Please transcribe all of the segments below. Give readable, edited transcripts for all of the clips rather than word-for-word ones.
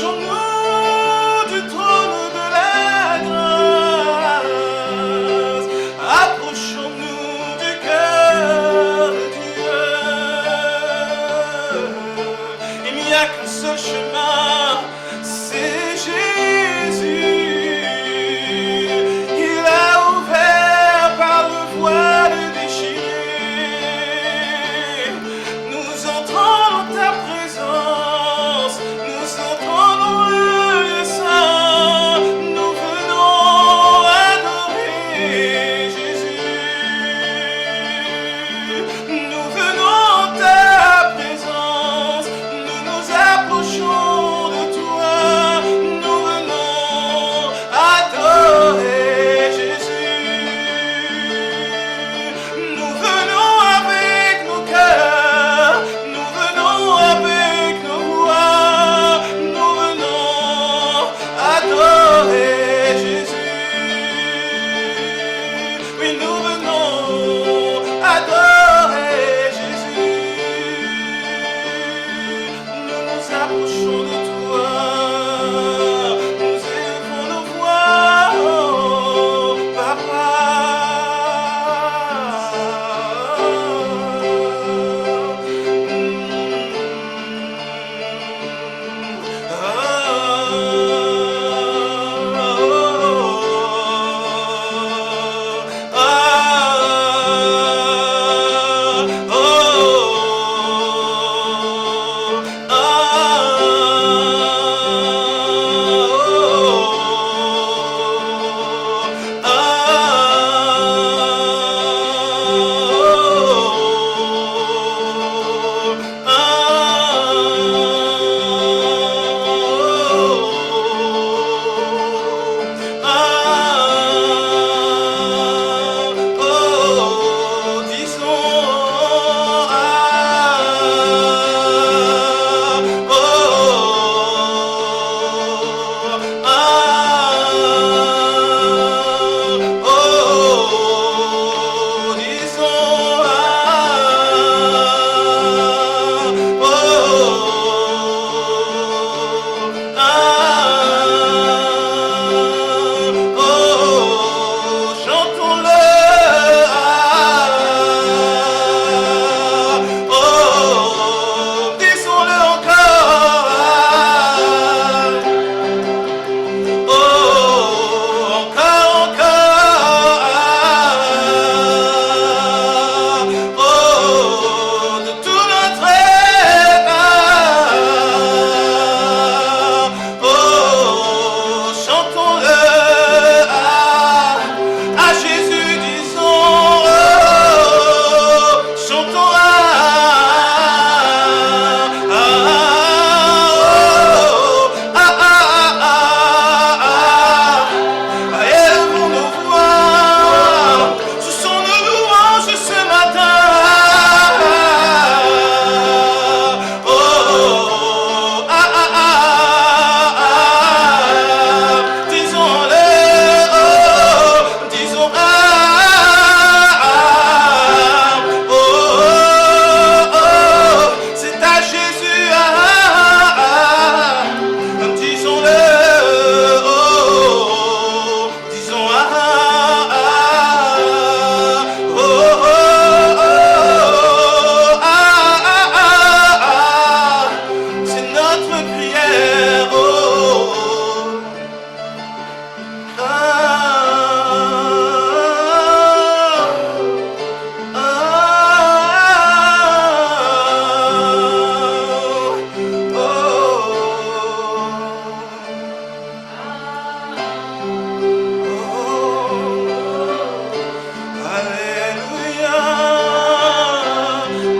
Approchons-nous du trône de la grâce. Approchons-nous du cœur de Dieu. Il n'y a qu'un seul chemin, c'est Jésus. Il a ouvert par le voile déchiré. Nous entrons dans ta présence, nous entrons dans le lieu saint, nous venons adorer Jésus. Nous venons en ta présence, nous nous approchons de toi, nous venons adorer Jésus. Nous venons avec nos cœurs, nous venons avec nos voix, nous venons adorer Jésus. Oui, nous venons adorer Jésus. Nous nous approchons de toi, nous élevons nos voix, oh, Papa.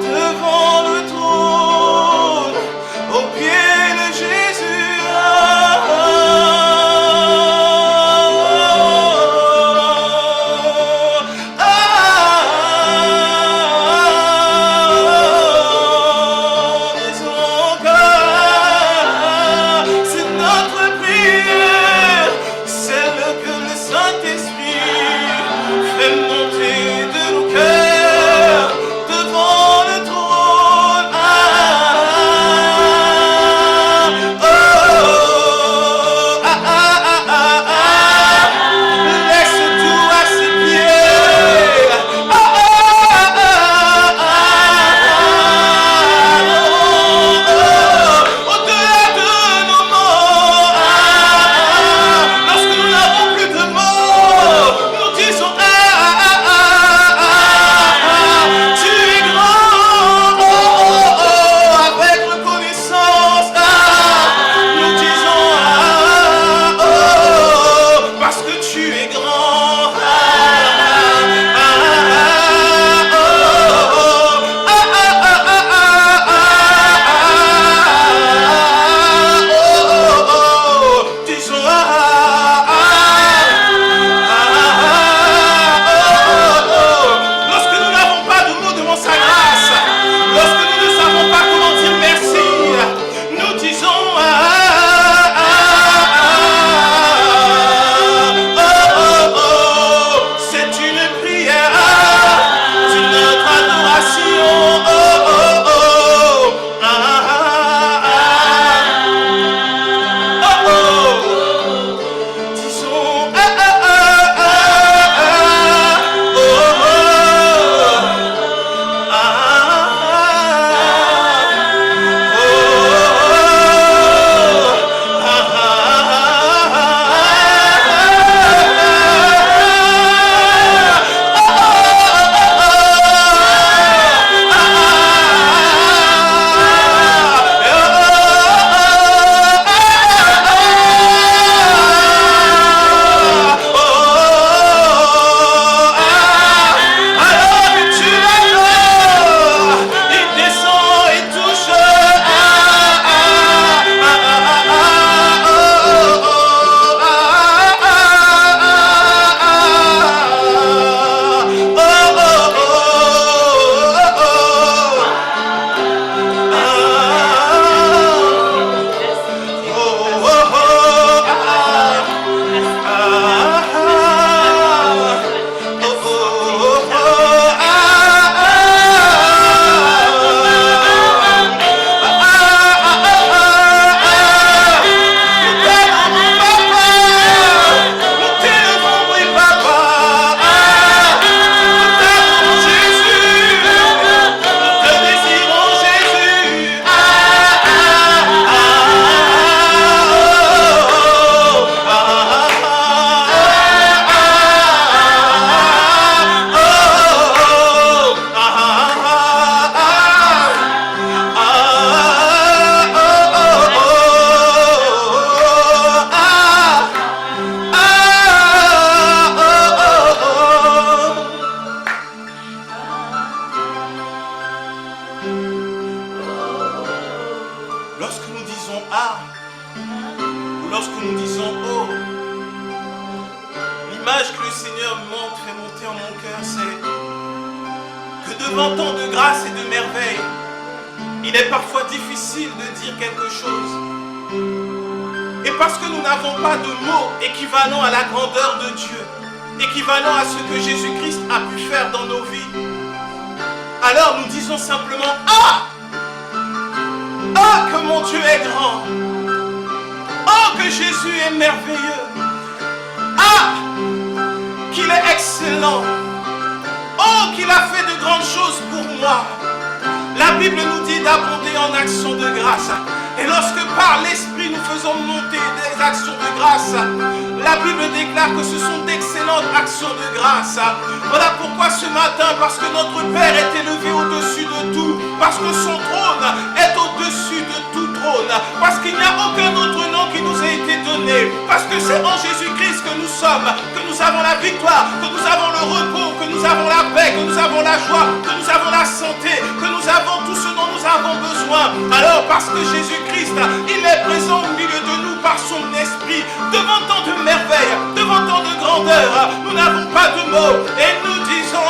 Devant le trône, au pied de lorsque nous disons ah, ou lorsque nous disons oh, l'image que le Seigneur fait monter en mon cœur, c'est que devant tant de grâce et de merveille, il est parfois difficile de dire quelque chose. Et parce que nous n'avons pas de mots équivalents à la grandeur de Dieu, équivalents à ce que Jésus-Christ a pu faire dans nos vies, alors nous disons simplement « Ah ! Ah, que mon Dieu est grand! Oh, que Jésus est merveilleux! Ah, qu'il est excellent! Oh, qu'il a fait de grandes choses pour moi! » La Bible nous dit d'abonder en actions de grâce. Et lorsque par l'Esprit nous faisons monter des actions de grâce, la Bible déclare que ce sont d'excellentes actions de grâce. Voilà pourquoi ce matin, parce que notre Père est élevé au-dessus de tout, parce que son trône est au-dessus de tout trône, parce qu'il n'y a aucun autre nom qui nous a été donné, parce que c'est en Jésus-Christ que nous sommes, que nous avons la victoire, que nous avons le repos, que nous avons la paix, que nous avons la joie, que nous avons la santé, que nous avons tout ce dont nous avons besoin. Alors parce que Jésus-Christ, il est présent au milieu de nous par son esprit, devant tant de merveilles, devant tant de grandeur, nous n'avons pas de mots et nous disons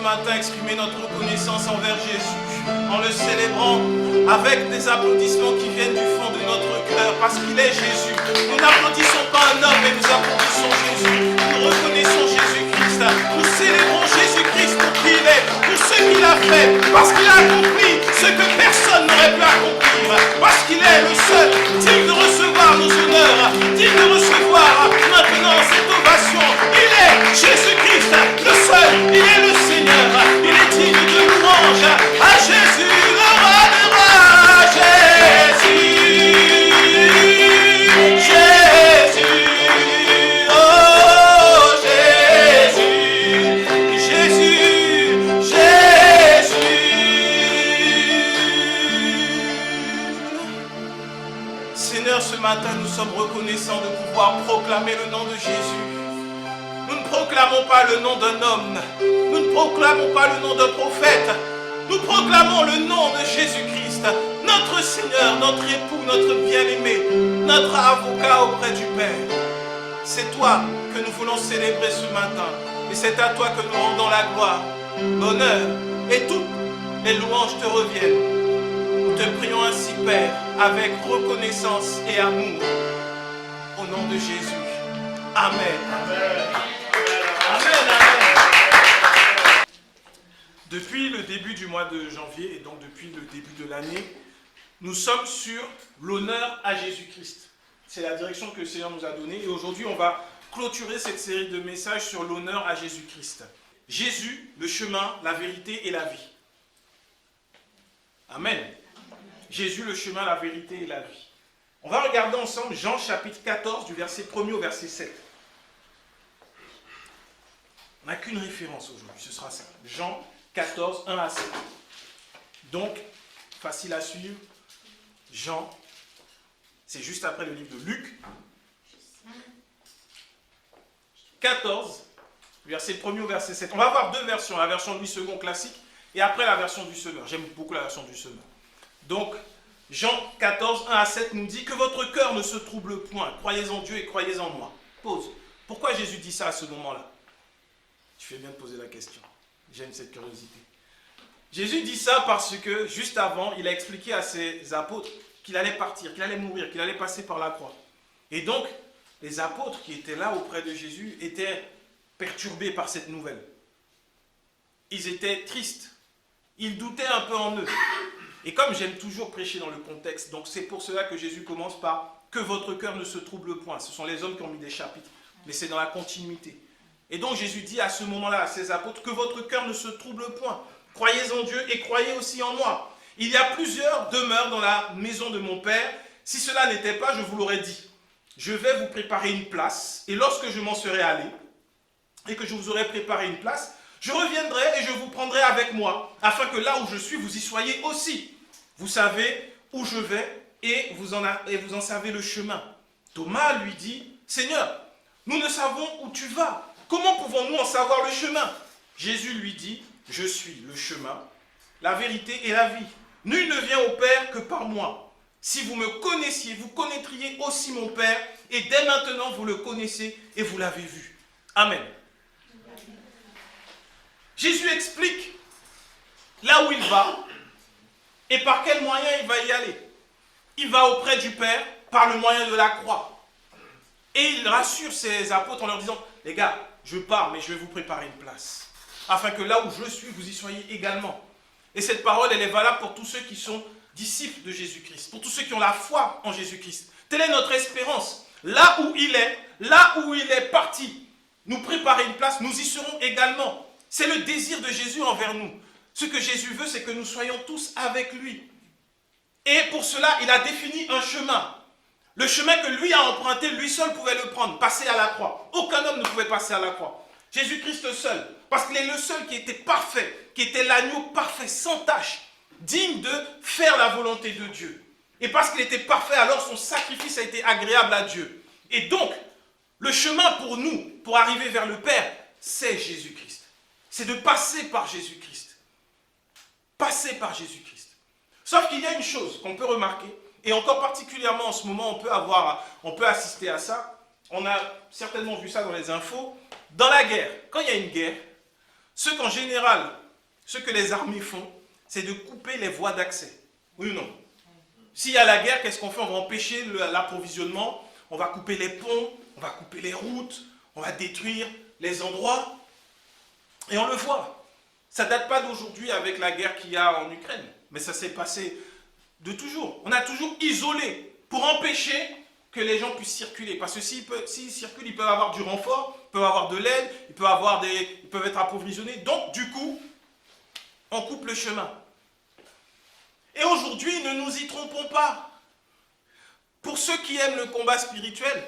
matin exprimer notre reconnaissance envers Jésus en le célébrant avec des applaudissements qui viennent du fond de notre cœur parce qu'il est Jésus. Nous n'applaudissons pas un homme, mais nous applaudissons Jésus. Nous reconnaissons Jésus-Christ. Nous célébrons Jésus-Christ pour qui il est, pour ce qu'il a fait, parce qu'il a accompli ce que personne n'aurait pu accomplir, parce qu'il est le seul digne de recevoir nos honneurs, digne de recevoir maintenant cette ovation. Il est Jésus-Christ, le seul, il est le Seigneur, il est digne de louange. À Jésus, le roi des rois, Jésus, Jésus, oh Jésus, Jésus, Jésus. Seigneur, ce matin, nous sommes reconnaissants de pouvoir proclamer le nom de Jésus. Nous ne proclamons pas le nom d'un homme, nous ne proclamons pas le nom d'un prophète, nous proclamons le nom de Jésus-Christ, notre Seigneur, notre époux, notre bien-aimé, notre avocat auprès du Père. C'est toi que nous voulons célébrer ce matin, et c'est à toi que nous rendons la gloire, l'honneur, et toutes les louanges te reviennent. Nous te prions ainsi, Père, avec reconnaissance et amour, au nom de Jésus. Amen. Amen. Amen, amen. Depuis le début du mois de janvier et donc depuis le début de l'année, nous sommes sur l'honneur à Jésus-Christ. C'est la direction que le Seigneur nous a donnée et aujourd'hui on va clôturer cette série de messages sur l'honneur à Jésus-Christ. Jésus, le chemin, la vérité et la vie. Amen. Jésus, le chemin, la vérité et la vie. On va regarder ensemble Jean chapitre 14 du verset 1er au verset 7. On n'a qu'une référence aujourd'hui, ce sera ça. Jean 14, 1 à 7. Donc, facile à suivre. Jean, c'est juste après le livre de Luc. 14, verset 1er au verset 7. On va avoir deux versions, la version Louis II classique et après la version du Semeur. J'aime beaucoup la version du Semeur. Donc, Jean 14, 1 à 7 nous dit que votre cœur ne se trouble point. Croyez en Dieu et croyez en moi. Pause. Pourquoi Jésus dit ça à ce moment-là? Tu fais bien de poser la question. J'aime cette curiosité. Jésus dit ça parce que, juste avant, il a expliqué à ses apôtres qu'il allait partir, qu'il allait mourir, qu'il allait passer par la croix. Et donc, les apôtres qui étaient là auprès de Jésus étaient perturbés par cette nouvelle. Ils étaient tristes. Ils doutaient un peu en eux. Et comme j'aime toujours prêcher dans le contexte, donc c'est pour cela que Jésus commence par « que votre cœur ne se trouble point ». Ce sont les hommes qui ont mis des chapitres, mais c'est dans la continuité. Et donc Jésus dit à ce moment-là à ses apôtres « que votre cœur ne se trouble point. Croyez en Dieu et croyez aussi en moi. Il y a plusieurs demeures dans la maison de mon Père. Si cela n'était pas, je vous l'aurais dit. Je vais vous préparer une place, et lorsque je m'en serai allé, et que je vous aurai préparé une place, je reviendrai et je vous prendrai avec moi, afin que là où je suis, vous y soyez aussi. Vous savez où je vais, et vous en savez le chemin. Thomas lui dit, « Seigneur, nous ne savons où tu vas. Comment pouvons-nous en savoir le chemin ?» Jésus lui dit, « Je suis le chemin, la vérité et la vie. Nul ne vient au Père que par moi. Si vous me connaissiez, vous connaîtriez aussi mon Père, et dès maintenant vous le connaissez et vous l'avez vu. » Amen. Jésus explique là où il va et par quel moyen il va y aller. Il va auprès du Père par le moyen de la croix. Et il rassure ses apôtres en leur disant, « Les gars, je pars, mais je vais vous préparer une place. Afin que là où je suis, vous y soyez également. » Et cette parole, elle est valable pour tous ceux qui sont disciples de Jésus-Christ, pour tous ceux qui ont la foi en Jésus-Christ. Telle est notre espérance. Là où il est parti, nous préparer une place, nous y serons également. C'est le désir de Jésus envers nous. Ce que Jésus veut, c'est que nous soyons tous avec lui. Et pour cela, il a défini un chemin. Le chemin que lui a emprunté, lui seul pouvait le prendre, passer à la croix. Aucun homme ne pouvait passer à la croix. Jésus-Christ seul, parce qu'il est le seul qui était parfait, qui était l'agneau parfait, sans tache, digne de faire la volonté de Dieu. Et parce qu'il était parfait, alors son sacrifice a été agréable à Dieu. Et donc, le chemin pour nous, pour arriver vers le Père, c'est Jésus-Christ. C'est de passer par Jésus-Christ. Passer par Jésus-Christ. Sauf qu'il y a une chose qu'on peut remarquer, et encore particulièrement en ce moment, on peut assister à ça. On a certainement vu ça dans les infos. Dans la guerre, quand il y a une guerre, ce que les armées font, c'est de couper les voies d'accès. Oui ou non? S'il y a la guerre, qu'est-ce qu'on fait? On va empêcher l'approvisionnement, on va couper les ponts, on va couper les routes, on va détruire les endroits. Et on le voit. Ça ne date pas d'aujourd'hui avec la guerre qu'il y a en Ukraine, mais ça s'est passé de toujours. On a toujours isolé pour empêcher que les gens puissent circuler. Parce que s'ils circulent, ils peuvent avoir du renfort, ils peuvent avoir de l'aide, ils peuvent être approvisionnés. Donc, du coup, on coupe le chemin. Et aujourd'hui, ne nous y trompons pas. Pour ceux qui aiment le combat spirituel,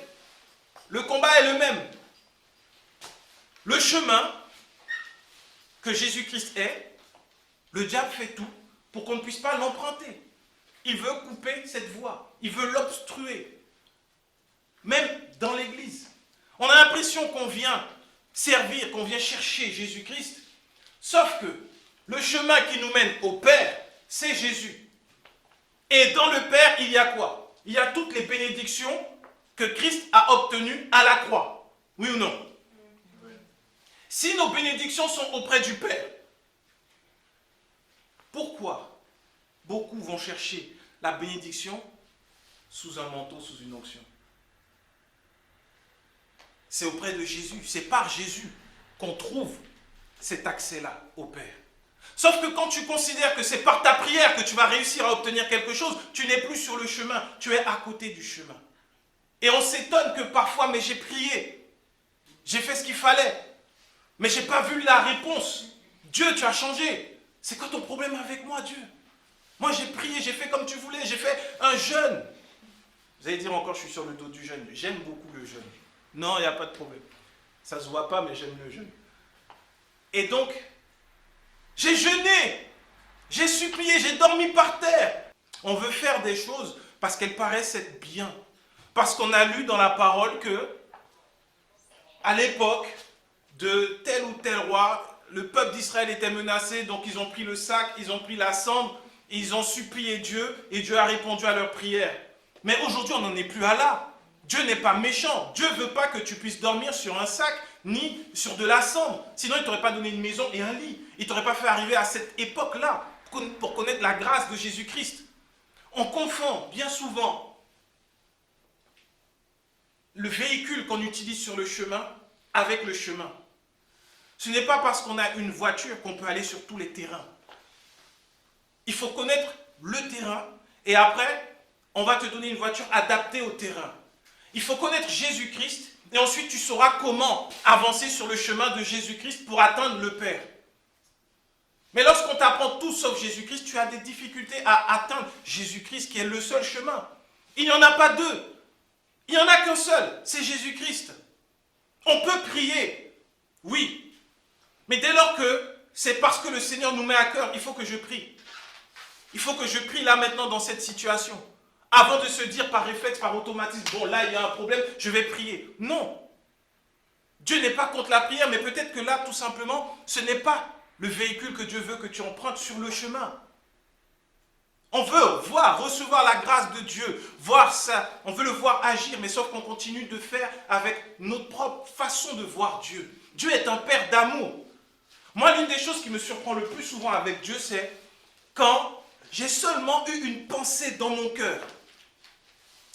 le combat est le même. Le chemin que Jésus-Christ est, le diable fait tout pour qu'on ne puisse pas l'emprunter. Il veut couper cette voie, il veut l'obstruer. Même dans l'église. On a l'impression qu'on vient servir, qu'on vient chercher Jésus-Christ, sauf que le chemin qui nous mène au Père, c'est Jésus. Et dans le Père, il y a quoi? Il y a toutes les bénédictions que Christ a obtenues à la croix. Oui ou non? Si nos bénédictions sont auprès du Père, pourquoi beaucoup vont chercher la bénédiction sous un manteau, sous une onction? C'est auprès de Jésus, c'est par Jésus qu'on trouve cet accès-là au Père. Sauf que quand tu considères que c'est par ta prière que tu vas réussir à obtenir quelque chose, tu n'es plus sur le chemin, tu es à côté du chemin. Et on s'étonne que parfois, mais j'ai prié, j'ai fait ce qu'il fallait, mais je n'ai pas vu la réponse. Dieu, tu as changé. C'est quoi ton problème avec moi, Dieu? Moi, j'ai prié, j'ai fait comme tu voulais, j'ai fait un jeûne. Vous allez dire encore, je suis sur le dos du jeûne. J'aime beaucoup le jeûne. Non, il n'y a pas de problème. Ça ne se voit pas, mais j'aime le jeûne. Et donc, j'ai jeûné, j'ai supplié, j'ai dormi par terre. On veut faire des choses parce qu'elles paraissent être bien. Parce qu'on a lu dans la parole que, à l'époque de tel ou tel roi, le peuple d'Israël était menacé, donc ils ont pris le sac, ils ont pris la cendre, et ils ont supplié Dieu, et Dieu a répondu à leurs prières. Mais aujourd'hui, on n'en est plus à là. Dieu n'est pas méchant. Dieu ne veut pas que tu puisses dormir sur un sac ni sur de la cendre. Sinon, il ne t'aurait pas donné une maison et un lit. Il ne t'aurait pas fait arriver à cette époque-là pour connaître la grâce de Jésus-Christ. On confond bien souvent le véhicule qu'on utilise sur le chemin avec le chemin. Ce n'est pas parce qu'on a une voiture qu'on peut aller sur tous les terrains. Il faut connaître le terrain et après, on va te donner une voiture adaptée au terrain. Il faut connaître Jésus-Christ et ensuite tu sauras comment avancer sur le chemin de Jésus-Christ pour atteindre le Père. Mais lorsqu'on t'apprend tout sauf Jésus-Christ, tu as des difficultés à atteindre Jésus-Christ qui est le seul chemin. Il n'y en a pas deux. Il n'y en a qu'un seul, c'est Jésus-Christ. On peut prier, oui. Mais dès lors que c'est parce que le Seigneur nous met à cœur, il faut que je prie. Il faut que je prie là maintenant dans cette situation. Avant de se dire par réflexe, par automatisme, bon là il y a un problème, je vais prier. Non. Dieu n'est pas contre la prière, mais peut-être que là tout simplement, ce n'est pas le véhicule que Dieu veut que tu empruntes sur le chemin. On veut voir, recevoir la grâce de Dieu, voir ça, on veut le voir agir, mais sauf qu'on continue de faire avec notre propre façon de voir Dieu. Dieu est un Père d'amour. Moi, l'une des choses qui me surprend le plus souvent avec Dieu, c'est quand j'ai seulement eu une pensée dans mon cœur.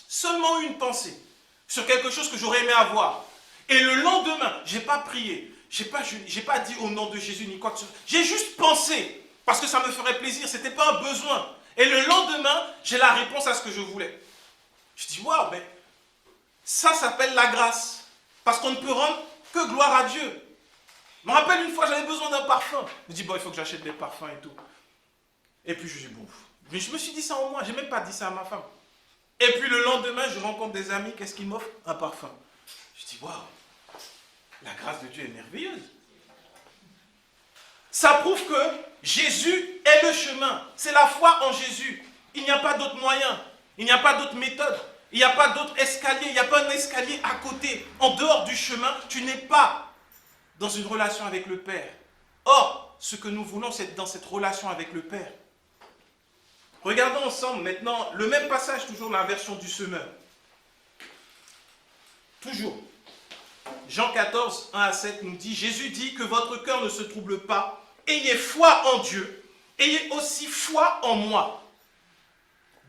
Seulement une pensée sur quelque chose que j'aurais aimé avoir. Et le lendemain, je n'ai pas prié, je n'ai pas dit au nom de Jésus ni quoi que ce soit. J'ai juste pensé, parce que ça me ferait plaisir, ce n'était pas un besoin. Et le lendemain, j'ai la réponse à ce que je voulais. Je dis, waouh, mais ça s'appelle la grâce. Parce qu'on ne peut rendre que gloire à Dieu. Je me rappelle une fois, j'avais besoin d'un parfum. Je dis, bon, il faut que j'achète des parfums et tout. Et puis je dis, bon, mais je me suis dit ça en moi, je n'ai même pas dit ça à ma femme. Et puis le lendemain, je rencontre des amis, qu'est-ce qu'ils m'offrent? Un parfum. Je dis, waouh, la grâce de Dieu est merveilleuse. Ça prouve que Jésus est le chemin. C'est la foi en Jésus. Il n'y a pas d'autre moyen. Il n'y a pas d'autre méthode. Il n'y a pas d'autre escalier. Il n'y a pas un escalier à côté. En dehors du chemin, tu n'es pas dans une relation avec le Père. Or, ce que nous voulons, c'est dans cette relation avec le Père. Regardons ensemble maintenant le même passage, toujours la version du semeur. Toujours. Jean 14, 1 à 7 nous dit, Jésus dit que votre cœur ne se trouble pas. Ayez foi en Dieu, ayez aussi foi en moi.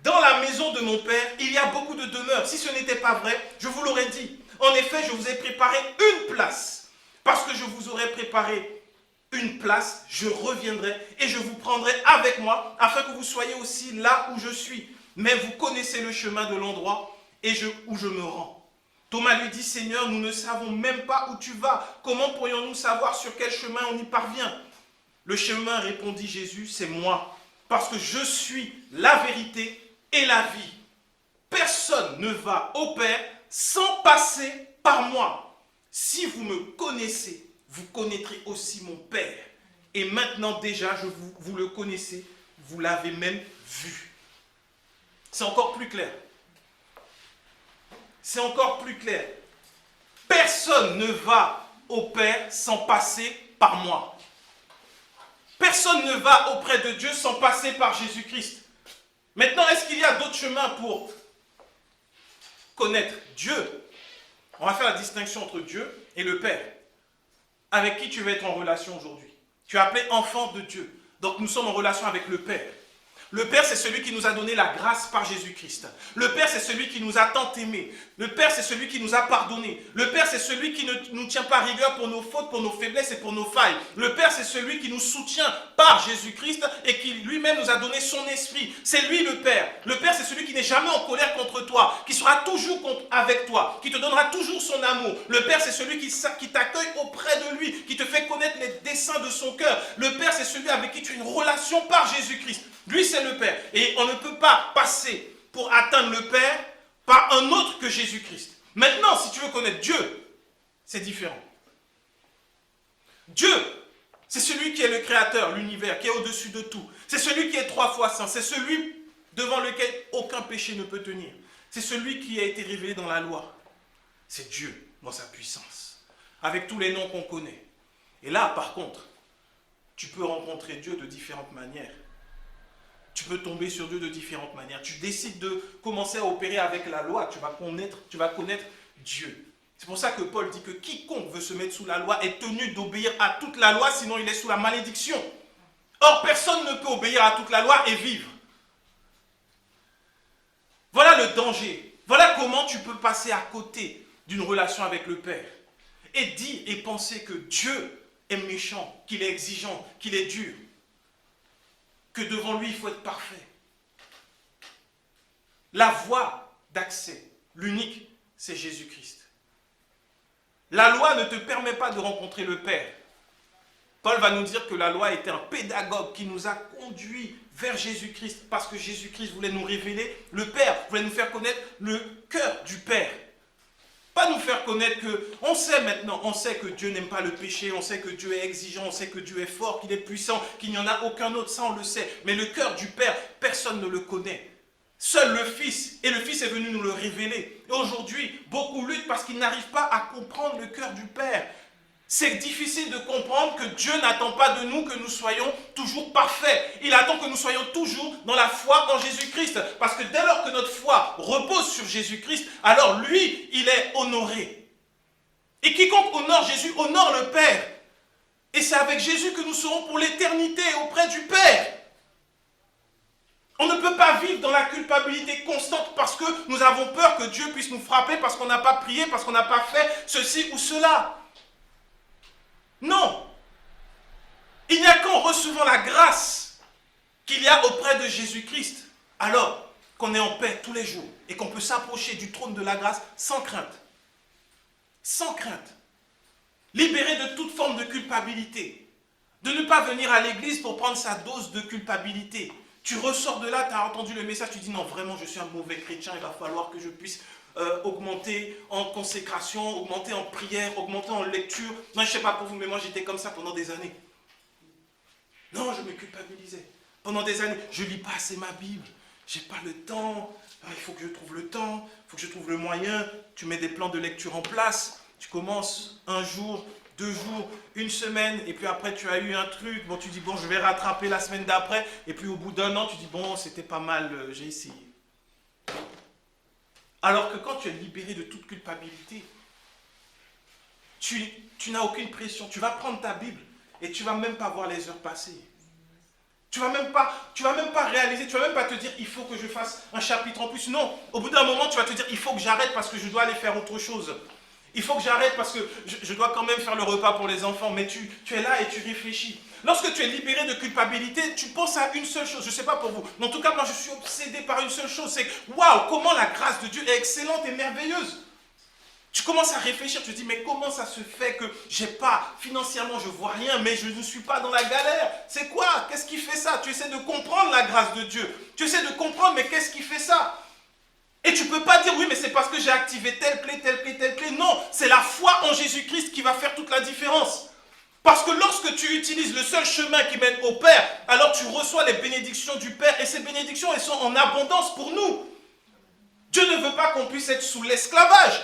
Dans la maison de mon Père, il y a beaucoup de demeures. Si ce n'était pas vrai, je vous l'aurais dit. En effet, je vous ai préparé une place. Parce que je vous aurais préparé une place, je reviendrai et je vous prendrai avec moi, afin que vous soyez aussi là où je suis. Mais vous connaissez le chemin de l'endroit où je me rends. Thomas lui dit, Seigneur, nous ne savons même pas où tu vas. Comment pourrions-nous savoir sur quel chemin on y parvient? Le chemin, répondit Jésus, c'est moi. Parce que je suis la vérité et la vie. Personne ne va au Père sans passer par moi. Si vous me connaissez, vous connaîtrez aussi mon Père. Et maintenant déjà, vous le connaissez, vous l'avez même vu. C'est encore plus clair. C'est encore plus clair. Personne ne va au Père sans passer par moi. Personne ne va auprès de Dieu sans passer par Jésus-Christ. Maintenant, est-ce qu'il y a d'autres chemins pour connaître Dieu? On va faire la distinction entre Dieu et le Père. Avec qui tu veux être en relation aujourd'hui? Tu es appelé enfant de Dieu. Donc nous sommes en relation avec le Père. Le Père, c'est celui qui nous a donné la grâce par Jésus-Christ. Le Père, c'est celui qui nous a tant aimés. Le Père, c'est celui qui nous a pardonnés. Le Père, c'est celui qui ne nous tient pas rigueur pour nos fautes, pour nos faiblesses et pour nos failles. Le Père, c'est celui qui nous soutient par Jésus-Christ et qui lui-même nous a donné son esprit. C'est lui le Père. Le Père, c'est celui qui n'est jamais en colère contre toi, qui sera toujours avec toi, qui te donnera toujours son amour. Le Père, c'est celui qui t'accueille auprès de lui, qui te fait connaître les desseins de son cœur. Le Père, c'est celui avec qui tu as une relation par Jésus-Christ. Lui, c'est le Père. Et on ne peut pas passer pour atteindre le Père par un autre que Jésus-Christ. Maintenant, si tu veux connaître Dieu, c'est différent. Dieu, c'est celui qui est le créateur, l'univers, qui est au-dessus de tout. C'est celui qui est 3 fois saint. C'est celui devant lequel aucun péché ne peut tenir. C'est celui qui a été révélé dans la loi. C'est Dieu dans sa puissance, avec tous les noms qu'on connaît. Et là, par contre, tu peux rencontrer Dieu de différentes manières. Tu peux tomber sur Dieu de différentes manières. Tu décides de commencer à opérer avec la loi. Tu vas connaître Dieu. C'est pour ça que Paul dit que quiconque veut se mettre sous la loi est tenu d'obéir à toute la loi, sinon il est sous la malédiction. Or, personne ne peut obéir à toute la loi et vivre. Voilà le danger. Voilà comment tu peux passer à côté d'une relation avec le Père. Et dire et penser que Dieu est méchant, qu'il est exigeant, qu'il est dur. Que devant lui, il faut être parfait. La voie d'accès, l'unique, c'est Jésus-Christ. La loi ne te permet pas de rencontrer le Père. Paul va nous dire que la loi était un pédagogue qui nous a conduits vers Jésus-Christ parce que Jésus-Christ voulait nous révéler le Père, voulait nous faire connaître le cœur du Père. Pas nous faire connaître que, on sait maintenant, on sait que Dieu n'aime pas le péché, on sait que Dieu est exigeant, on sait que Dieu est fort, qu'il est puissant, qu'il n'y en a aucun autre, ça on le sait. Mais le cœur du Père, personne ne le connaît. Seul le Fils, et le Fils est venu nous le révéler. Et aujourd'hui, beaucoup luttent parce qu'ils n'arrivent pas à comprendre le cœur du Père. C'est difficile de comprendre que Dieu n'attend pas de nous que nous soyons toujours parfaits. Il attend que nous soyons toujours dans la foi en Jésus-Christ. Parce que dès lors que notre foi repose sur Jésus-Christ, alors lui, il est honoré. Et quiconque honore Jésus, honore le Père. Et c'est avec Jésus que nous serons pour l'éternité auprès du Père. On ne peut pas vivre dans la culpabilité constante parce que nous avons peur que Dieu puisse nous frapper, parce qu'on n'a pas prié, parce qu'on n'a pas fait ceci ou cela. Non. Il n'y a qu'en recevant la grâce qu'il y a auprès de Jésus-Christ, alors qu'on est en paix tous les jours et qu'on peut s'approcher du trône de la grâce sans crainte. Sans crainte. Libéré de toute forme de culpabilité. De ne pas venir à l'église pour prendre sa dose de culpabilité. Tu ressors de là, tu as entendu le message, tu dis non, vraiment, je suis un mauvais chrétien, il va falloir que je puisse augmenter en consécration, augmenter en prière, augmenter en lecture. Non, je ne sais pas pour vous, mais moi j'étais comme ça pendant des années. Non, je me culpabilisais. Pendant des années, je ne lis pas assez ma Bible, je n'ai pas le temps, il faut que je trouve le temps, il faut que je trouve le moyen. Tu mets des plans de lecture en place, tu commences un jour, 2 jours, 1 semaine, et puis après tu as eu un truc, bon tu dis bon je vais rattraper la semaine d'après, et puis au bout d'1 an tu dis bon c'était pas mal, j'ai essayé. Alors que quand tu es libéré de toute culpabilité, tu n'as aucune pression, tu vas prendre ta Bible et tu ne vas même pas voir les heures passer. Tu ne vas même pas réaliser, tu ne vas même pas te dire il faut que je fasse un chapitre en plus. Non, au bout d'un moment tu vas te dire il faut que j'arrête parce que je dois aller faire autre chose. Il faut que j'arrête parce que je dois quand même faire le repas pour les enfants. Mais tu es là et tu réfléchis. Lorsque tu es libéré de culpabilité, tu penses à une seule chose. Je ne sais pas pour vous. Mais en tout cas, moi, je suis obsédé par une seule chose. C'est waouh, comment la grâce de Dieu est excellente et merveilleuse. Tu commences à réfléchir. Tu te dis, mais comment ça se fait que j'ai pas, financièrement, je ne vois rien, mais je ne suis pas dans la galère. C'est quoi? Qu'est-ce qui fait ça? Tu essaies de comprendre la grâce de Dieu. Tu essaies de comprendre, mais qu'est-ce qui fait ça? Et tu ne peux pas dire, oui, mais c'est parce que j'ai activé telle clé, telle clé, telle clé. Non, c'est la foi en Jésus-Christ qui va faire toute la différence. Parce que lorsque tu utilises le seul chemin qui mène au Père, alors tu reçois les bénédictions du Père. Et ces bénédictions, elles sont en abondance pour nous. Dieu ne veut pas qu'on puisse être sous l'esclavage.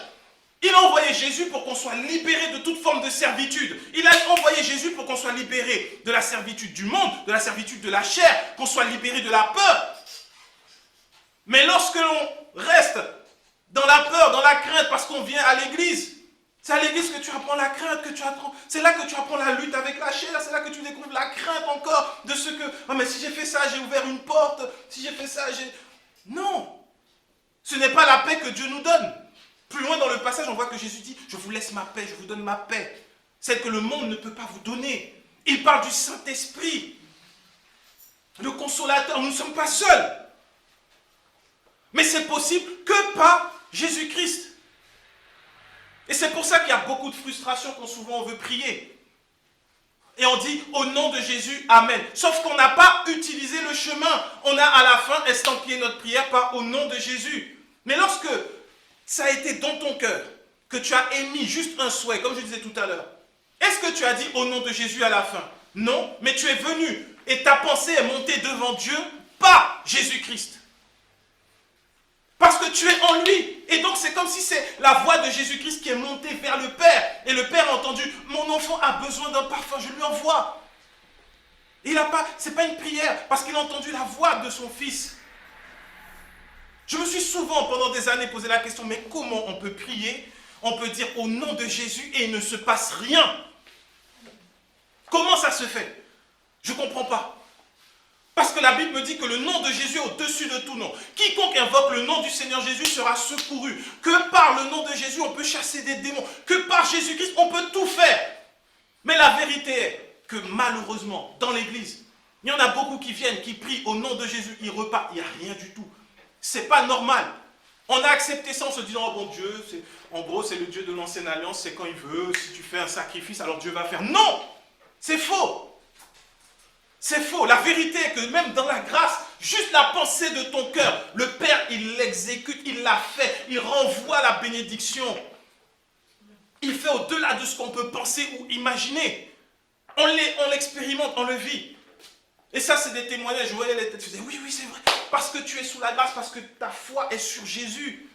Il a envoyé Jésus pour qu'on soit libéré de toute forme de servitude. Il a envoyé Jésus pour qu'on soit libéré de la servitude du monde, de la servitude de la chair, qu'on soit libéré de la peur. Mais lorsque l'on reste dans la peur, dans la crainte, parce qu'on vient à l'église, c'est à l'église que tu apprends la crainte, que tu apprends. C'est là que tu apprends la lutte avec la chair, c'est là que tu découvres la crainte encore de ce que, ah mais si j'ai fait ça, j'ai ouvert une porte, si j'ai fait ça, j'ai... Non, ce n'est pas la paix que Dieu nous donne. Plus loin dans le passage, on voit que Jésus dit, je vous laisse ma paix, je vous donne ma paix. Celle que le monde ne peut pas vous donner. Il parle du Saint-Esprit, le consolateur, nous ne sommes pas seuls. Mais c'est possible que par Jésus-Christ. Et c'est pour ça qu'il y a beaucoup de frustration quand souvent on veut prier. Et on dit au nom de Jésus, Amen. Sauf qu'on n'a pas utilisé le chemin. On a à la fin estampillé notre prière par au nom de Jésus. Mais lorsque ça a été dans ton cœur, que tu as émis juste un souhait, comme je disais tout à l'heure, est-ce que tu as dit au nom de Jésus à la fin? Non, mais tu es venu et ta pensée est montée devant Dieu par Jésus-Christ. Parce que tu es en lui. Et donc c'est comme si c'est la voix de Jésus-Christ qui est montée vers le Père. Et le Père a entendu, mon enfant a besoin d'un parfum, je lui envoie. C'est pas une prière, parce qu'il a entendu la voix de son fils. Je me suis souvent, pendant des années, posé la question, mais comment on peut prier, on peut dire au nom de Jésus et il ne se passe rien? Comment ça se fait? Je ne comprends pas. Parce que la Bible me dit que le nom de Jésus est au-dessus de tout nom. Quiconque invoque le nom du Seigneur Jésus sera secouru. Que par le nom de Jésus, on peut chasser des démons. Que par Jésus-Christ, on peut tout faire. Mais la vérité est que malheureusement, dans l'église, il y en a beaucoup qui viennent, qui prient au nom de Jésus, ils repartent, il n'y a rien du tout. C'est pas normal. On a accepté ça en se disant, oh bon Dieu, en gros c'est le Dieu de l'ancienne alliance, c'est quand il veut, si tu fais un sacrifice, alors Dieu va faire. Non! C'est faux! C'est faux. La vérité est que même dans la grâce, juste la pensée de ton cœur, le Père, il l'exécute, il l'a fait, il renvoie la bénédiction. Il fait au-delà de ce qu'on peut penser ou imaginer. On l'expérimente, on le vit. Et ça, c'est des témoignages. Je voyais les têtes, je disais, oui, c'est vrai. Parce que tu es sous la grâce, parce que ta foi est sur Jésus.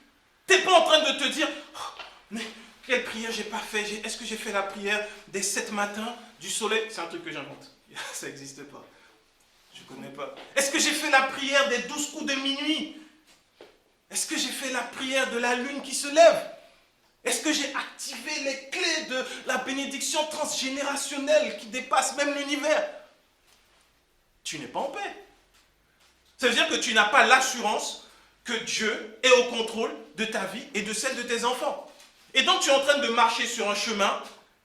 Tu n'es pas en train de te dire, oh, mais quelle prière j'ai pas fait? Est-ce que j'ai fait la prière des 7 matins du soleil? C'est un truc que j'invente. Ça n'existe pas. Je ne connais pas. Est-ce que j'ai fait la prière des 12 coups de minuit? Est-ce que j'ai fait la prière de la lune qui se lève? Est-ce que j'ai activé les clés de la bénédiction transgénérationnelle qui dépasse même l'univers? Tu n'es pas en paix. Ça veut dire que tu n'as pas l'assurance que Dieu est au contrôle de ta vie et de celle de tes enfants. Et donc tu es en train de marcher sur un chemin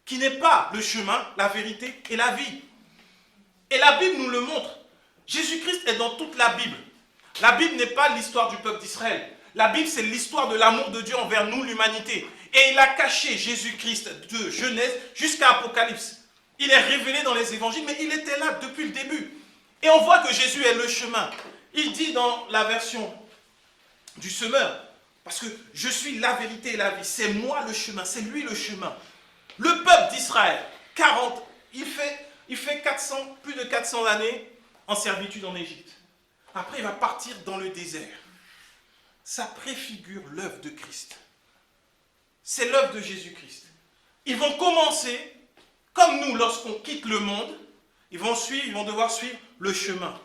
qui n'est pas le chemin, la vérité et la vie. Et la Bible nous le montre. Jésus-Christ est dans toute la Bible. La Bible n'est pas l'histoire du peuple d'Israël. La Bible, c'est l'histoire de l'amour de Dieu envers nous, l'humanité. Et il a caché Jésus-Christ de Genèse jusqu'à Apocalypse. Il est révélé dans les évangiles, mais il était là depuis le début. Et on voit que Jésus est le chemin. Il dit dans la version du semeur, parce que je suis la vérité et la vie, c'est moi le chemin, c'est lui le chemin. Le peuple d'Israël, il fait plus de 400 années en servitude en Égypte. Après, il va partir dans le désert. Ça préfigure l'œuvre de Christ. C'est l'œuvre de Jésus-Christ. Ils vont commencer, comme nous, lorsqu'on quitte le monde, ils vont devoir suivre le chemin.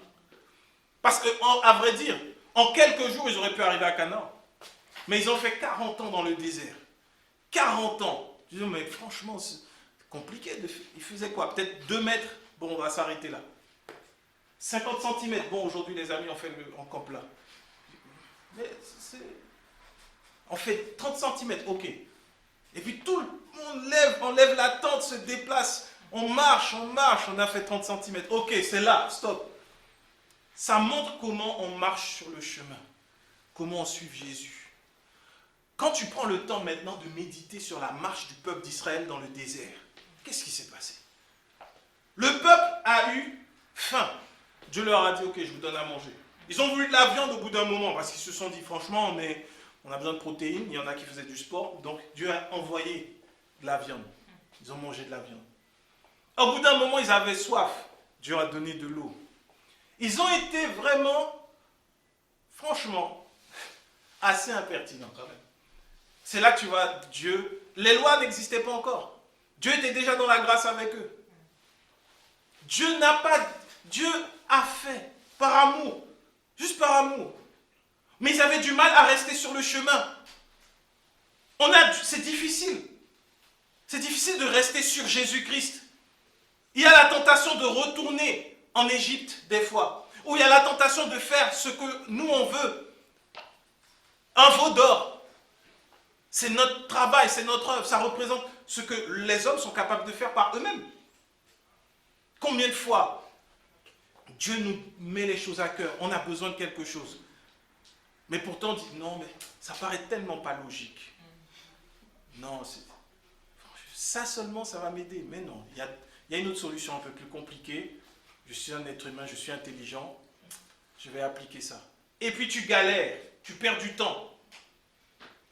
Parce qu'à vrai dire, en quelques jours, ils auraient pu arriver à Canaan. Mais ils ont fait 40 ans dans le désert. 40 ans. Je dis, mais franchement, c'est compliqué. Ils faisaient quoi? Peut-être 2 mètres. Bon, on va s'arrêter là. 50 cm. Bon, aujourd'hui, les amis, on fait en camp là. Mais on fait 30 cm, ok. Et puis tout le monde enlève la tente, se déplace. On marche, on a fait 30 cm. Ok, c'est là, stop. Ça montre comment on marche sur le chemin. Comment on suit Jésus. Quand tu prends le temps maintenant de méditer sur la marche du peuple d'Israël dans le désert, qu'est-ce qui s'est passé? Le peuple a eu faim. Dieu leur a dit, ok, je vous donne à manger. Ils ont voulu de la viande au bout d'un moment, parce qu'ils se sont dit, franchement, on a besoin de protéines, il y en a qui faisaient du sport, donc Dieu a envoyé de la viande. Ils ont mangé de la viande. Au bout d'un moment, ils avaient soif. Dieu a donné de l'eau. Ils ont été vraiment, franchement, assez impertinents quand même. C'est là que tu vois Dieu. Les lois n'existaient pas encore. Dieu était déjà dans la grâce avec eux. Dieu a fait par amour. Juste par amour. Mais ils avaient du mal à rester sur le chemin. C'est difficile. C'est difficile de rester sur Jésus-Christ. Il y a la tentation de retourner en Égypte des fois. Ou il y a la tentation de faire ce que nous on veut. Un veau d'or. C'est notre travail, c'est notre œuvre. Ça représente ce que les hommes sont capables de faire par eux-mêmes. Combien de fois Dieu nous met les choses à cœur. On a besoin de quelque chose. Mais pourtant on dit non, mais ça paraît tellement pas logique. Non, ça seulement ça va m'aider. Mais non, il y a une autre solution un peu plus compliquée. Je suis un être humain, je suis intelligent. Je vais appliquer ça. Et puis tu galères, tu perds du temps.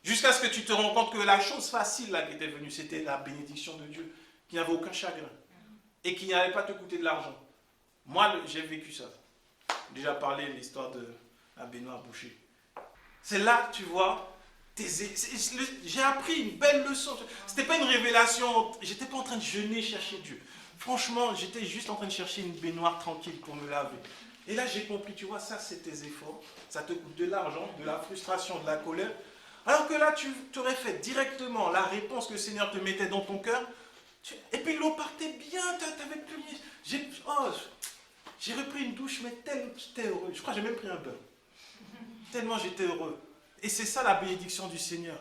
Jusqu'à ce que tu te rends compte que la chose facile là qui était venue, c'était la bénédiction de Dieu, qui n'avait aucun chagrin et qui n'allait pas te coûter de l'argent. Moi, j'ai vécu ça. J'ai déjà parlé de l'histoire de la baignoire bouchée. C'est là que tu vois, j'ai appris une belle leçon. Ce n'était pas une révélation, j'étais pas en train de jeûner, chercher Dieu. Franchement, j'étais juste en train de chercher une baignoire tranquille pour me laver. Et là, j'ai compris, tu vois, ça, c'est tes efforts. Ça te coûte de l'argent, de la frustration, de la colère. Alors que là, tu aurais fait directement la réponse que le Seigneur te mettait dans ton cœur. Et puis l'eau partait bien, t'avais plus... J'ai repris une douche, mais tellement j'étais heureux. Je crois que j'ai même pris un bain. Tellement j'étais heureux. Et c'est ça la bénédiction du Seigneur.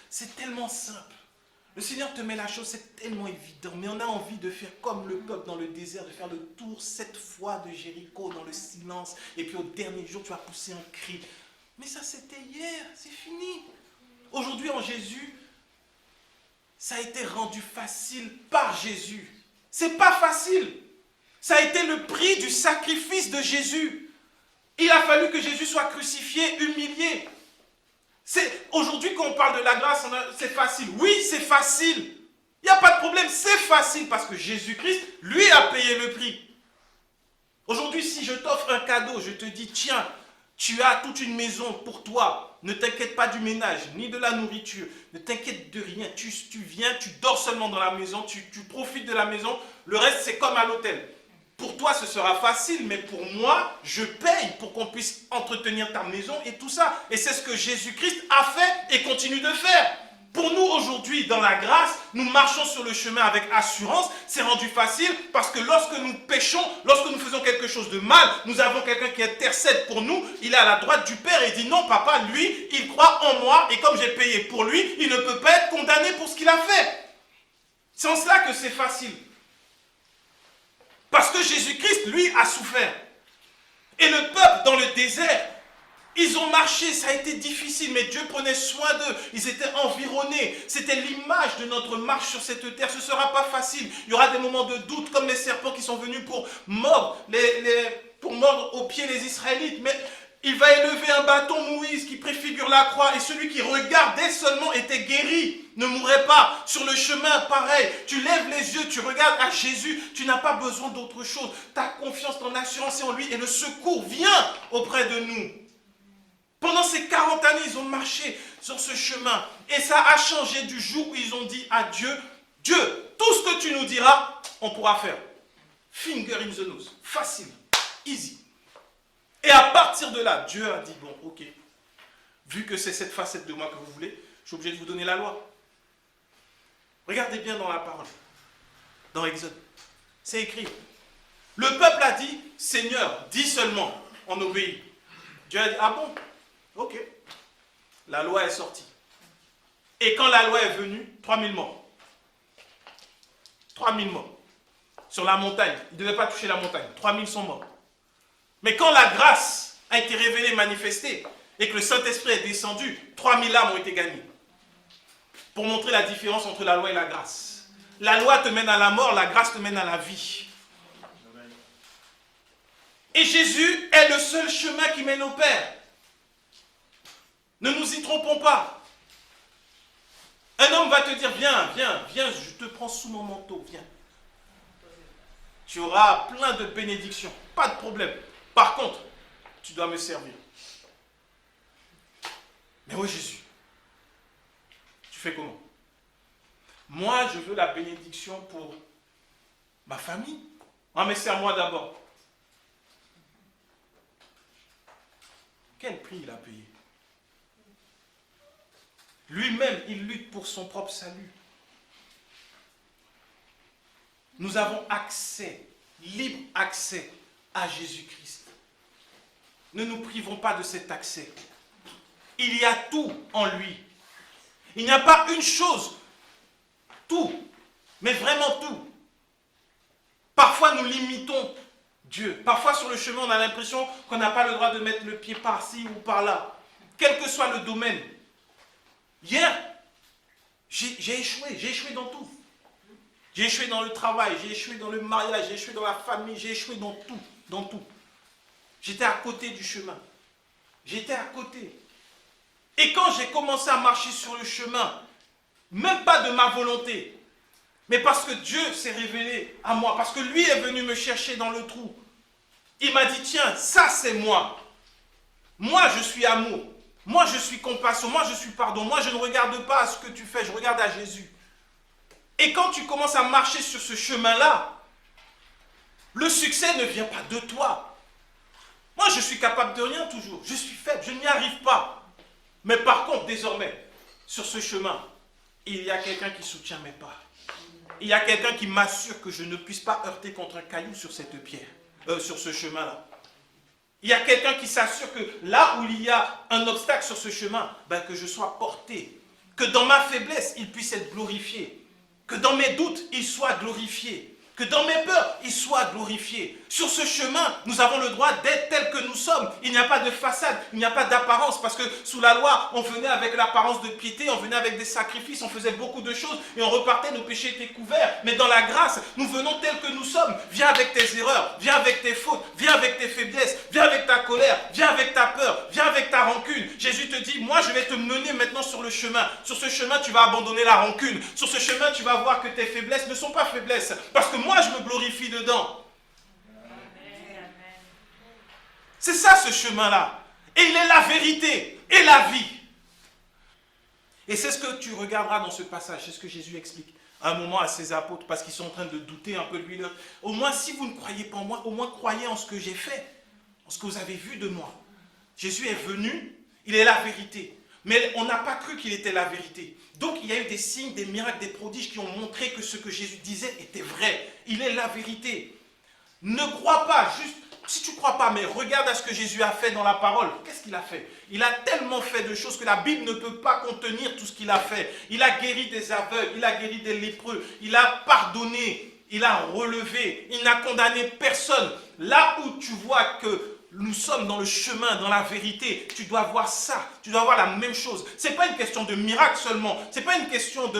C'est tellement simple. Le Seigneur te met la chose, c'est tellement évident. Mais on a envie de faire comme le peuple dans le désert, de faire le tour 7 fois de Jéricho dans le silence. Et puis au dernier jour, tu vas pousser un cri. Mais ça, c'était hier, c'est fini. Aujourd'hui, en Jésus, ça a été rendu facile par Jésus. C'est pas facile. Ça a été le prix du sacrifice de Jésus. Il a fallu que Jésus soit crucifié, humilié. Aujourd'hui, quand on parle de la grâce, c'est facile. Oui, c'est facile. Il n'y a pas de problème, c'est facile parce que Jésus-Christ, lui, a payé le prix. Aujourd'hui, si je t'offre un cadeau, je te dis, tiens, tu as toute une maison pour toi. Ne t'inquiète pas du ménage, ni de la nourriture. Ne t'inquiète de rien. Tu viens, tu dors seulement dans la maison, tu profites de la maison. Le reste, c'est comme à l'hôtel. Pour toi, ce sera facile, mais pour moi, je paye pour qu'on puisse entretenir ta maison et tout ça. Et c'est ce que Jésus-Christ a fait et continue de faire. Pour nous, aujourd'hui, dans la grâce, nous marchons sur le chemin avec assurance. C'est rendu facile parce que lorsque nous péchons, lorsque nous faisons quelque chose de mal, nous avons quelqu'un qui intercède pour nous. Il est à la droite du Père et dit non, papa, lui, il croit en moi et comme j'ai payé pour lui, il ne peut pas être condamné pour ce qu'il a fait. C'est en cela que c'est facile. Parce que Jésus-Christ, lui, a souffert. Et le peuple dans le désert, ils ont marché, ça a été difficile, mais Dieu prenait soin d'eux. Ils étaient environnés. C'était l'image de notre marche sur cette terre. Ce ne sera pas facile. Il y aura des moments de doute, comme les serpents qui sont venus pour mordre, aux pieds les Israélites. Mais il va élever un bâton, Moïse, qui préfigure la croix. Et celui qui regardait seulement était guéri, ne mourrait pas. Sur le chemin, pareil. Tu lèves les yeux, tu regardes à Jésus. Tu n'as pas besoin d'autre chose. Ta confiance, ton assurance est en lui. Et le secours vient auprès de nous. Pendant ces 40 années, ils ont marché sur ce chemin. Et ça a changé du jour où ils ont dit à Dieu, Dieu, tout ce que tu nous diras, on pourra faire. Finger in the nose. Facile. Easy. Et à partir de là, Dieu a dit, bon, ok, vu que c'est cette facette de moi que vous voulez, je suis obligé de vous donner la loi. Regardez bien dans la parole, dans Exode. C'est écrit. Le peuple a dit, Seigneur, dis seulement, on obéit. Dieu a dit, ah bon? Ok. La loi est sortie. Et quand la loi est venue, 3000 morts. 3000 morts. Sur la montagne. Ils ne devaient pas toucher la montagne. 3000 sont morts. Mais quand la grâce a été révélée, manifestée, et que le Saint-Esprit est descendu, 3000 âmes ont été gagnées. Pour montrer la différence entre la loi et la grâce. La loi te mène à la mort, la grâce te mène à la vie. Et Jésus est le seul chemin qui mène au Père. Ne nous y trompons pas. Un homme va te dire, viens, je te prends sous mon manteau, viens. Tu auras plein de bénédictions, pas de problème. Par contre, tu dois me servir. Mais oui, Jésus, tu fais comment? Moi, je veux la bénédiction pour ma famille. Ah, mais sers-moi d'abord. Quel prix il a payé? Lui-même, il lutte pour son propre salut. Nous avons accès, libre accès à Jésus-Christ. Ne nous privons pas de cet accès. Il y a tout en lui. Il n'y a pas une chose, tout, mais vraiment tout. Parfois, nous limitons Dieu. Parfois, sur le chemin, on a l'impression qu'on n'a pas le droit de mettre le pied par-ci ou par-là. Quel que soit le domaine. Hier, j'ai échoué dans tout. J'ai échoué dans le travail, j'ai échoué dans le mariage, j'ai échoué dans la famille, j'ai échoué dans tout. J'étais à côté du chemin. J'étais à côté. Et quand j'ai commencé à marcher sur le chemin, même pas de ma volonté, mais parce que Dieu s'est révélé à moi, parce que lui est venu me chercher dans le trou. Il m'a dit, tiens, ça c'est moi. Moi je suis amour. Moi je suis compassion. Moi je suis pardon. Moi je ne regarde pas à ce que tu fais, je regarde à Jésus. Et quand tu commences à marcher sur ce chemin-là, Le succès ne vient pas de toi. Moi, je suis capable de rien toujours. Je suis faible, je n'y arrive pas. Mais par contre, désormais, sur ce chemin, il y a quelqu'un qui soutient mes pas. Il y a quelqu'un qui m'assure que je ne puisse pas heurter contre un caillou sur cette pierre, sur ce chemin-là. Il y a quelqu'un qui s'assure que là où il y a un obstacle sur ce chemin, que je sois porté. Que dans ma faiblesse, il puisse être glorifié. Que dans mes doutes, il soit glorifié. Que dans mes peurs, il soit glorifié. Sur ce chemin, nous avons le droit d'être tels que nous sommes. Il n'y a pas de façade, il n'y a pas d'apparence. Parce que sous la loi, on venait avec l'apparence de piété, on venait avec des sacrifices, on faisait beaucoup de choses et on repartait, nos péchés étaient couverts. Mais dans la grâce, nous venons tels que nous sommes. Viens avec tes erreurs, viens avec tes fautes, viens avec tes faiblesses, viens avec ta colère, viens avec ta peur, viens avec ta rancune. Jésus te dit, moi je vais te mener maintenant sur le chemin. Sur ce chemin, tu vas abandonner la rancune. Sur ce chemin, tu vas voir que tes faiblesses ne sont pas faiblesses. Parce que moi, je me glorifie dedans. C'est ça ce chemin-là. Et il est la vérité et la vie. Et c'est ce que tu regarderas dans ce passage. C'est ce que Jésus explique à un moment à ses apôtres parce qu'ils sont en train de douter un peu de lui. Au moins, si vous ne croyez pas en moi, au moins croyez en ce que j'ai fait, en ce que vous avez vu de moi. Jésus est venu, il est la vérité. Mais on n'a pas cru qu'il était la vérité. Donc il y a eu des signes, des miracles, des prodiges qui ont montré que ce que Jésus disait était vrai. Il est la vérité. Ne crois pas, juste, si tu ne crois pas, mais regarde à ce que Jésus a fait dans la parole. Qu'est-ce qu'il a fait? Il a tellement fait de choses que la Bible ne peut pas contenir tout ce qu'il a fait. Il a guéri des aveugles, il a guéri des lépreux, il a pardonné, il a relevé, il n'a condamné personne. Là où tu vois que nous sommes dans le chemin, dans la vérité. Tu dois voir ça. Tu dois voir la même chose. Ce n'est pas une question de miracle seulement. Ce n'est pas une question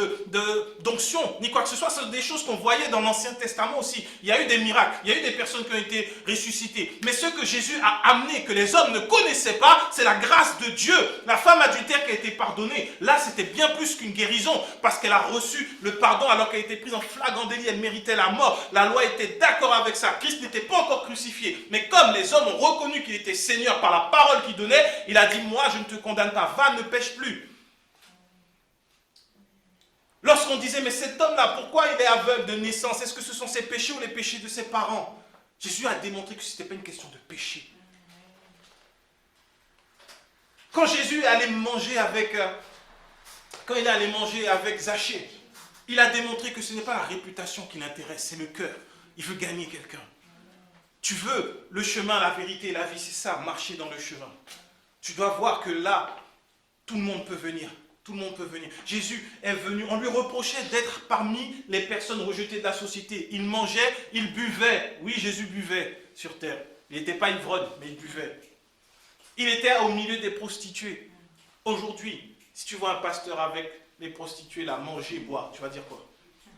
d'onction, ni quoi que ce soit. Ce sont des choses qu'on voyait dans l'Ancien Testament aussi. Il y a eu des miracles. Il y a eu des personnes qui ont été ressuscitées. Mais ce que Jésus a amené, que les hommes ne connaissaient pas, c'est la grâce de Dieu. La femme adultère qui a été pardonnée. Là, c'était bien plus qu'une guérison. Parce qu'elle a reçu le pardon alors qu'elle était prise en flagrant délit. Elle méritait la mort. La loi était d'accord avec ça. Christ n'était pas encore crucifié. Mais comme les hommes ont reconnu qu'il était Seigneur par la parole qu'il donnait, il a dit, moi je ne te condamne pas, va, ne pêche plus. Lorsqu'on disait, mais cet homme-là, pourquoi il est aveugle de naissance? Est-ce que ce sont ses péchés ou les péchés de ses parents? Jésus a démontré que ce n'était pas une question de péché. Quand Jésus allait manger avec, Zachée, il a démontré que ce n'est pas la réputation qui l'intéresse, c'est le cœur. Il veut gagner quelqu'un. Tu veux le chemin, la vérité et la vie, c'est ça, marcher dans le chemin. Tu dois voir que là, tout le monde peut venir. Tout le monde peut venir. Jésus est venu, on lui reprochait d'être parmi les personnes rejetées de la société. Il mangeait, il buvait. Oui, Jésus buvait sur terre. Il n'était pas ivrogne, mais il buvait. Il était au milieu des prostituées. Aujourd'hui, si tu vois un pasteur avec les prostituées là, manger, boire, tu vas dire quoi?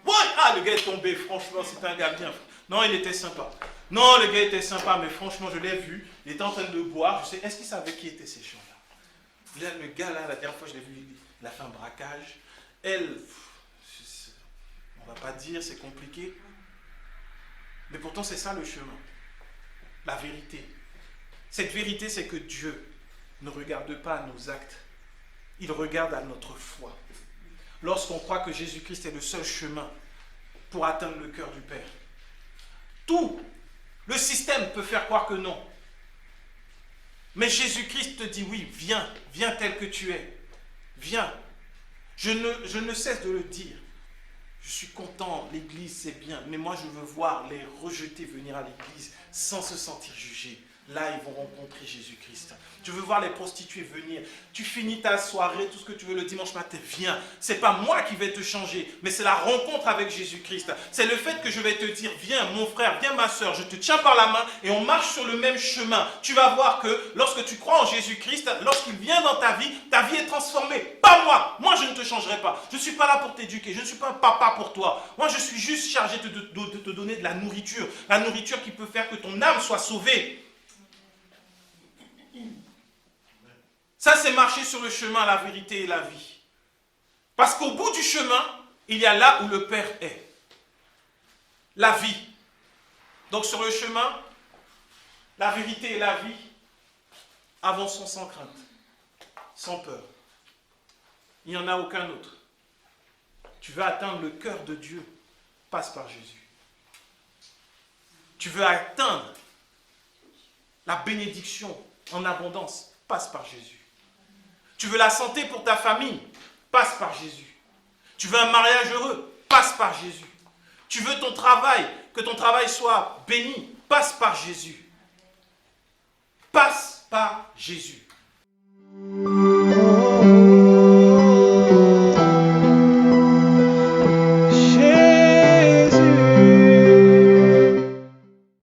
Ouais, ah, le gars est tombé, franchement, c'est un gars bien. Non, il était sympa. Non, le gars était sympa, mais franchement, je l'ai vu. Il était en train de boire. Je sais, est-ce qu'il savait qui étaient ces gens-là? Là, le gars, là, la dernière fois, je l'ai vu, il a fait un braquage. Elle, on ne va pas dire, c'est compliqué. Mais pourtant, c'est ça le chemin. La vérité. Cette vérité, c'est que Dieu ne regarde pas à nos actes. Il regarde à notre foi. Lorsqu'on croit que Jésus-Christ est le seul chemin pour atteindre le cœur du Père. Tout le système peut faire croire que non. Mais Jésus-Christ te dit oui, viens, viens tel que tu es. Viens. Je ne cesse de le dire. Je suis content, l'église c'est bien, mais moi je veux voir les rejetés venir à l'église sans se sentir jugés. Là, ils vont rencontrer Jésus-Christ. Tu veux voir les prostituées venir. Tu finis ta soirée, tout ce que tu veux le dimanche matin, viens. Ce n'est pas moi qui vais te changer, mais c'est la rencontre avec Jésus-Christ. C'est le fait que je vais te dire, viens mon frère, viens ma soeur, je te tiens par la main et on marche sur le même chemin. Tu vas voir que lorsque tu crois en Jésus-Christ, lorsqu'il vient dans ta vie est transformée. Pas moi. Moi, je ne te changerai pas. Je ne suis pas là pour t'éduquer. Je ne suis pas un papa pour toi. Moi, je suis juste chargé de te donner de la nourriture. La nourriture qui peut faire que ton âme soit sauvée. Ça, c'est marcher sur le chemin, la vérité et la vie. Parce qu'au bout du chemin, il y a là où le Père est. La vie. Donc sur le chemin, la vérité et la vie, avançons sans crainte, sans peur. Il n'y en a aucun autre. Tu veux atteindre le cœur de Dieu, passe par Jésus. Tu veux atteindre la bénédiction en abondance, passe par Jésus. Tu veux la santé pour ta famille, passe par Jésus. Tu veux un mariage heureux, passe par Jésus. Tu veux ton travail, que ton travail soit béni, passe par Jésus. Passe par Jésus.